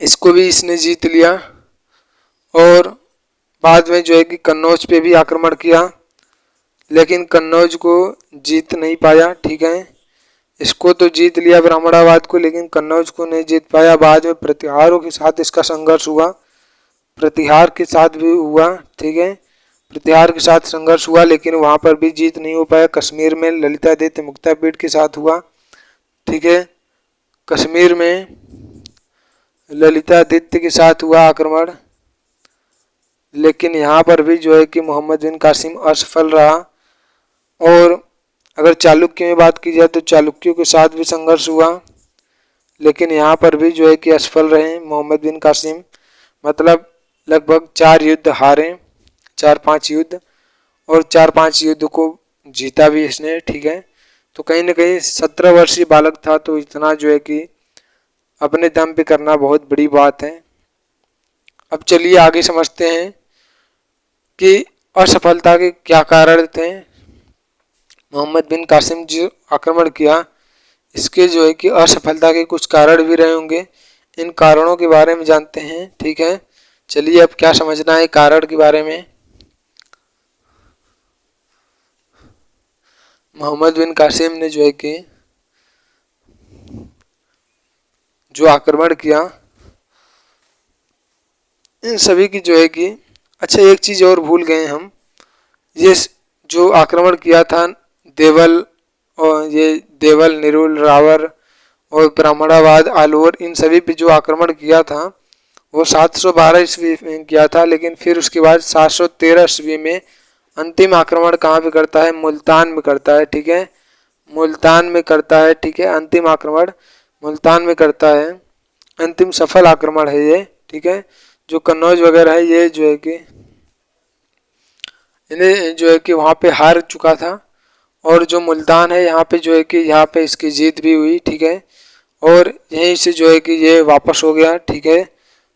इसको भी इसने जीत लिया, और बाद में जो है कि कन्नौज पे भी आक्रमण किया, लेकिन कन्नौज को जीत नहीं पाया, ठीक है। इसको तो जीत लिया ब्राह्मणाबाद को, लेकिन कन्नौज को नहीं जीत पाया। बाद में प्रतिहारों के साथ इसका संघर्ष हुआ, प्रतिहार के साथ भी हुआ, ठीक है, प्रतिहार के साथ संघर्ष हुआ, लेकिन वहां पर भी जीत नहीं हो पाया। कश्मीर में ललितादित्य मुक्तापीठ के साथ हुआ, ठीक है, कश्मीर में ललितादित्य के साथ हुआ आक्रमण, लेकिन यहाँ पर भी जो है कि मोहम्मद बिन कासिम असफल रहा। और अगर चालुक्य में बात की जाए तो चालुक्यों के साथ भी संघर्ष हुआ, लेकिन यहाँ पर भी जो है कि असफल रहे मोहम्मद बिन कासिम, मतलब लगभग 4 युद्ध हारे, 4-5 युद्ध, और 4-5 युद्ध को जीता भी इसने, ठीक है। तो कहीं ना कहीं 17 वर्षीय बालक था, तो इतना जो है कि अपने दम पे करना बहुत बड़ी बात है। अब चलिए आगे समझते हैं कि असफलता के क्या कारण थे। मोहम्मद बिन कासिम जो आक्रमण किया, इसके जो है कि असफलता के कुछ कारण भी रहे होंगे, इन कारणों के बारे में जानते हैं, ठीक है। चलिए अब क्या समझना है कारण के बारे में। मोहम्मद बिन कासिम ने जो है कि जो आक्रमण किया, इन सभी की जो है कि, अच्छा एक चीज और भूल गए हम, ये जो आक्रमण किया था देवल, और ये देवल, निरुल, रावर और ब्राह्मणाबाद, आलोर, इन सभी पे जो आक्रमण किया था वो 712 ईस्वी में किया था, लेकिन फिर उसके बाद 713 ईस्वी में अंतिम आक्रमण कहाँ पे करता है, मुल्तान में करता है, ठीक है, मुल्तान में करता है, ठीक है। अंतिम आक्रमण मुल्तान में करता है, अंतिम सफल आक्रमण है ये, ठीक है। जो कन्नौज वगैरह है ये जो है कि इन्हें जो है कि वहाँ पे हार चुका था, और जो मुल्तान है यहाँ पे जो है कि यहाँ पे इसकी जीत भी हुई, ठीक है, और यहीं से जो है कि ये वापस हो गया, ठीक है।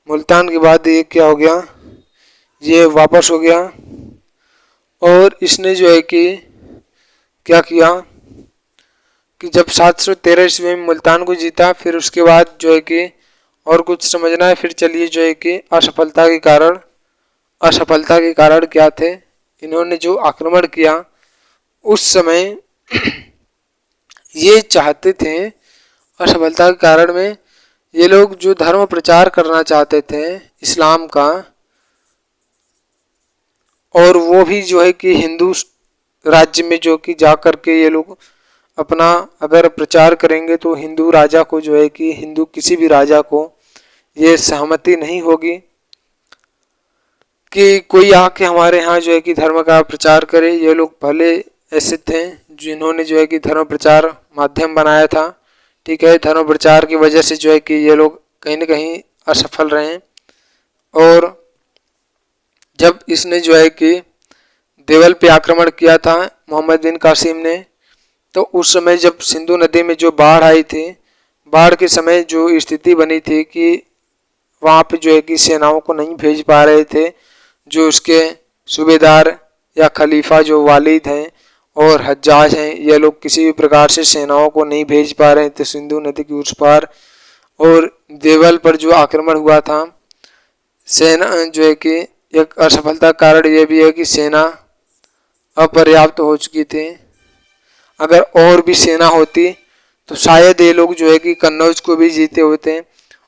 मुल्तान के बाद ये क्या हो गया, ये वापस हो गया, और इसने जो है कि क्या किया कि जब 713 ईस्वी में मुल्तान को जीता, फिर उसके बाद जो है कि और कुछ समझना है। फिर चलिए जो है कि असफलता के कारण क्या थे इन्होंने जो आक्रमण किया उस समय ये चाहते थे, असफलता के कारण में ये लोग जो धर्म प्रचार करना चाहते थे इस्लाम का, और वो भी जो है कि हिंदू राज्य में जो कि जा कर के ये लोग अपना अगर प्रचार करेंगे तो हिंदू राजा को जो है कि हिंदू किसी भी राजा को ये सहमति नहीं होगी कि कोई आके हमारे यहाँ जो है कि धर्म का प्रचार करे। ये लोग पहले ऐसे थे जिन्होंने जो है कि धर्म प्रचार माध्यम बनाया था, ठीक है। धर्म प्रचार की वजह से जो है कि ये लोग कहीं न कहीं असफल रहे। और जब इसने जो है कि देवल पे आक्रमण किया था मोहम्मद बिन कासिम ने, तो उस समय जब सिंधु नदी में जो बाढ़ आई थी, बाढ़ के समय जो स्थिति बनी थी कि वहाँ पे जो है कि सेनाओं को नहीं भेज पा रहे थे, जो उसके सूबेदार या खलीफा जो वालिद हैं और हज्जाज हैं, ये लोग किसी भी प्रकार से सेनाओं को नहीं भेज पा रहे थे सिंधु नदी के उस पार। और देवल पर जो आक्रमण हुआ था, सेना जो है कि एक असफलता कारण ये भी है कि सेना अपर्याप्त हो चुकी थी। अगर और भी सेना होती तो शायद ये लोग जो है कि कन्नौज को भी जीते होते,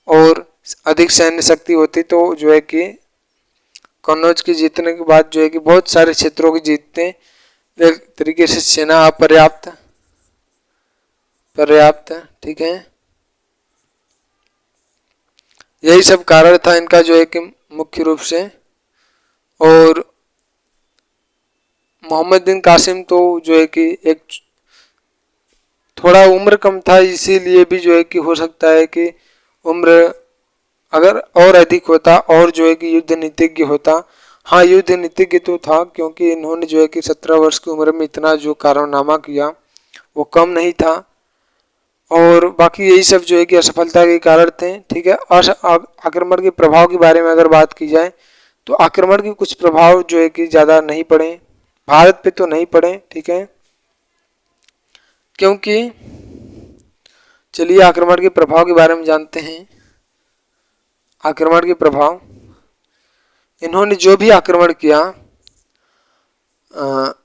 और अधिक सैन्य शक्ति होती तो जो है कि कन्नौज के जीतने के बाद जो है कि बहुत सारे क्षेत्रों को जीतते। एक तरीके से सेना पर्याप्त, ठीक है। यही सब कारण था इनका जो है कि मुख्य रूप से। और मोहम्मद बिन कासिम तो जो है कि एक थोड़ा उम्र कम था, इसीलिए भी जो है कि हो सकता है कि उम्र अगर और अधिक होता और जो है कि युद्ध नीतिज्ञ होता। हाँ, युद्ध नीतिज्ञ तो था, क्योंकि इन्होंने जो है कि 17 वर्ष की उम्र में इतना जो कारनामा किया वो कम नहीं था। और बाकी यही सब जो है कि असफलता के कारण थे, ठीक है। आक्रमण के प्रभाव के बारे में अगर बात की जाए तो आक्रमण के कुछ प्रभाव जो है कि ज़्यादा नहीं पड़े, भारत पे तो नहीं पड़े, ठीक है। क्योंकि चलिए आक्रमण के प्रभाव के बारे में जानते हैं। आक्रमण के प्रभाव, इन्होंने जो भी आक्रमण किया,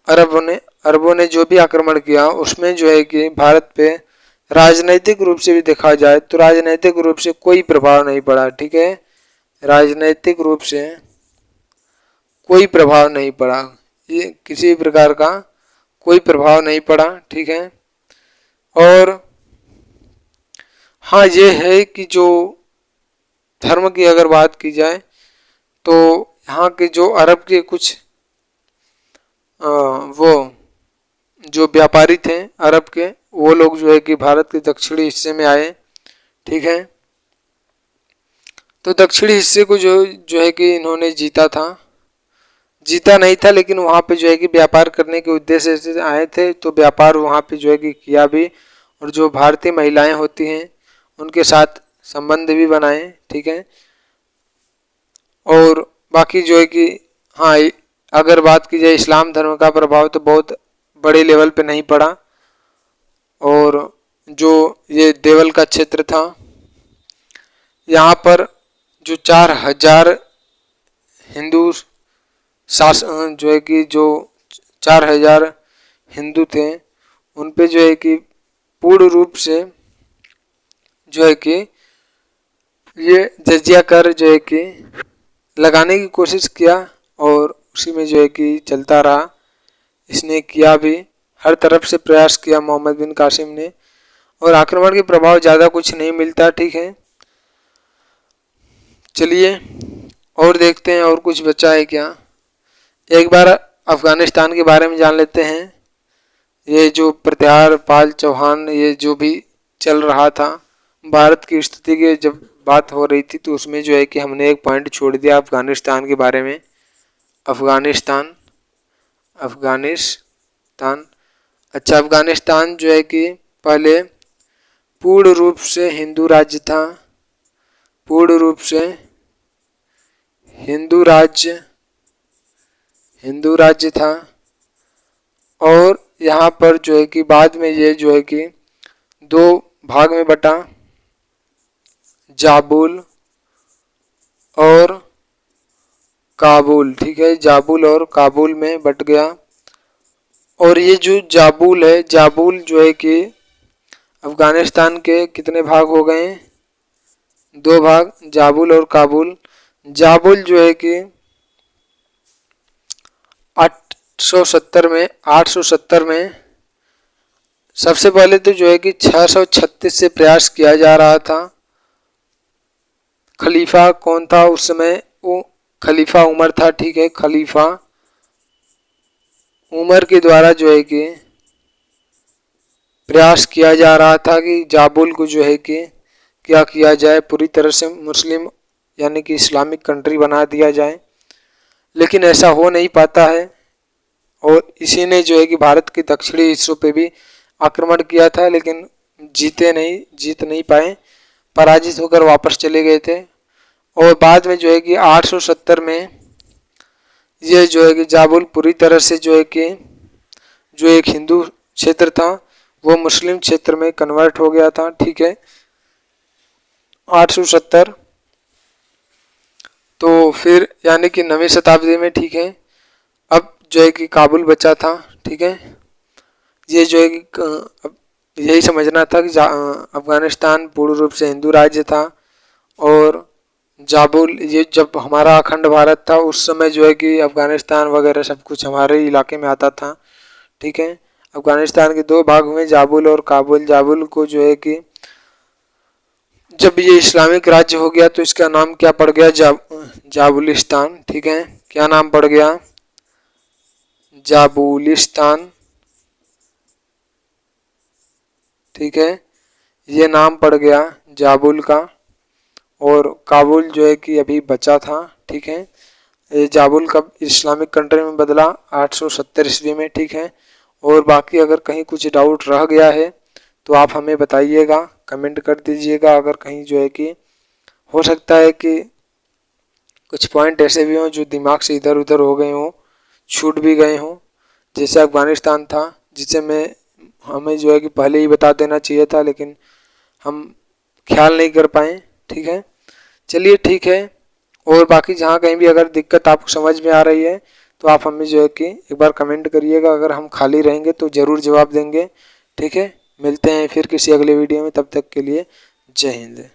अरबों ने जो भी आक्रमण किया उसमें जो है कि भारत पे राजनैतिक रूप से भी देखा जाए तो राजनैतिक रूप से कोई प्रभाव नहीं पड़ा, ठीक है। राजनैतिक रूप से कोई प्रभाव नहीं पड़ा, ये किसी प्रकार का कोई प्रभाव नहीं पड़ा, ठीक है। और हाँ, ये है कि जो धर्म की अगर बात की जाए तो यहाँ के जो अरब के कुछ वो जो व्यापारी थे अरब के, वो लोग जो है कि भारत के दक्षिणी हिस्से में आए, ठीक है। तो दक्षिणी हिस्से को जो है कि इन्होंने जीता नहीं था, लेकिन वहाँ पे जो है कि व्यापार करने के उद्देश्य से आए थे, तो व्यापार वहाँ पे जो है कि किया भी, और जो भारतीय महिलाएं होती हैं उनके साथ संबंध भी बनाए, ठीक है। और बाकी जो है कि हाँ, अगर बात की जाए इस्लाम धर्म का प्रभाव तो बहुत बड़े लेवल पे नहीं पड़ा। और जो ये देवल का क्षेत्र था, यहाँ पर जो 4000 हिंदू शासन जो है कि जो 4000 हिंदू थे उन पे जो है कि पूर्ण रूप से जो है कि ये जजिया कर जो है कि लगाने की कोशिश किया, और उसी में जो है कि चलता रहा। इसने किया भी, हर तरफ से प्रयास किया मोहम्मद बिन कासिम ने, और आक्रमण के प्रभाव ज़्यादा कुछ नहीं मिलता, ठीक है। चलिए और देखते हैं और कुछ बचा है क्या। एक बार अफगानिस्तान के बारे में जान लेते हैं। ये जो प्रत्याहार पाल चौहान ये जो भी चल रहा था, भारत की स्थिति की जब बात हो रही थी तो उसमें जो है कि हमने एक पॉइंट छोड़ दिया अफगानिस्तान के बारे में। अफगानिस्तान अच्छा, अफगानिस्तान जो है कि पहले पूर्ण रूप से हिंदू राज्य था, पूर्ण रूप से हिंदू राज्य था। और यहाँ पर जो है कि बाद में ये जो है कि 2 भाग में बटा, जाबुल और काबुल, ठीक है, जाबुल और काबुल में बट गया। और ये जो जाबुल है, जाबुल जो है कि अफगानिस्तान के कितने भाग हो गए हैं? 2 भाग, जाबुल और काबुल। जाबुल जो है कि 870 में सबसे पहले तो जो है कि 636 से प्रयास किया जा रहा था। खलीफा कौन था उस समय? वो खलीफा उमर था, ठीक है, खलीफा उमर के द्वारा जो है कि प्रयास किया जा रहा था कि जाबुल को जो है कि क्या किया जाए, पूरी तरह से मुस्लिम यानी कि इस्लामिक कंट्री बना दिया जाए। लेकिन ऐसा हो नहीं पाता है और इसी ने जो है कि भारत के दक्षिणी हिस्सों पे भी आक्रमण किया था, लेकिन जीत नहीं पाए, पराजित होकर वापस चले गए थे। और बाद में जो है कि 870 में ये जो है कि जाबुल पूरी तरह से जो है कि जो एक हिंदू क्षेत्र था वो मुस्लिम क्षेत्र में कन्वर्ट हो गया था, ठीक है, 870। तो फिर यानी कि 9वीं शताब्दी में, ठीक है, अब जो है कि काबुल बचा था, ठीक है। ये जो है कि अब यही समझना था कि अफगानिस्तान पूर्ण रूप से हिंदू राज्य था और जाबुल, ये जब हमारा अखंड भारत था उस समय जो है कि अफगानिस्तान वगैरह सब कुछ हमारे इलाके में आता था, ठीक है। अफगानिस्तान के 2 भाग हुए, जाबुल और काबुल। जाबुल को जो है कि जब ये इस्लामिक राज्य हो गया तो इसका नाम क्या पड़ गया? जाबुलिस्तान, ठीक है। क्या नाम पड़ गया? जाबुलिस्तान, ठीक है, ये नाम पड़ गया जाबुल का। और काबुल जो है कि अभी बचा था, ठीक है। ये जाबुल कब इस्लामिक कंट्री में बदला? 870 ईस्वी में, ठीक है। और बाकी अगर कहीं कुछ डाउट रह गया है तो आप हमें बताइएगा, कमेंट कर दीजिएगा। अगर कहीं जो है कि हो सकता है कि कुछ पॉइंट ऐसे भी हों जो दिमाग से इधर उधर हो गए हों, छूट भी गए हों, जैसे अफगानिस्तान था जिसे हमें जो है कि पहले ही बता देना चाहिए था, लेकिन हम ख्याल नहीं कर पाए, ठीक है। चलिए ठीक है। और बाकी जहाँ कहीं भी अगर दिक्कत आपको समझ में आ रही है तो आप हमें जो है कि एक बार कमेंट करिएगा। अगर हम खाली रहेंगे तो ज़रूर जवाब देंगे, ठीक है। मिलते हैं फिर किसी अगले वीडियो में, तब तक के लिए जय हिंद।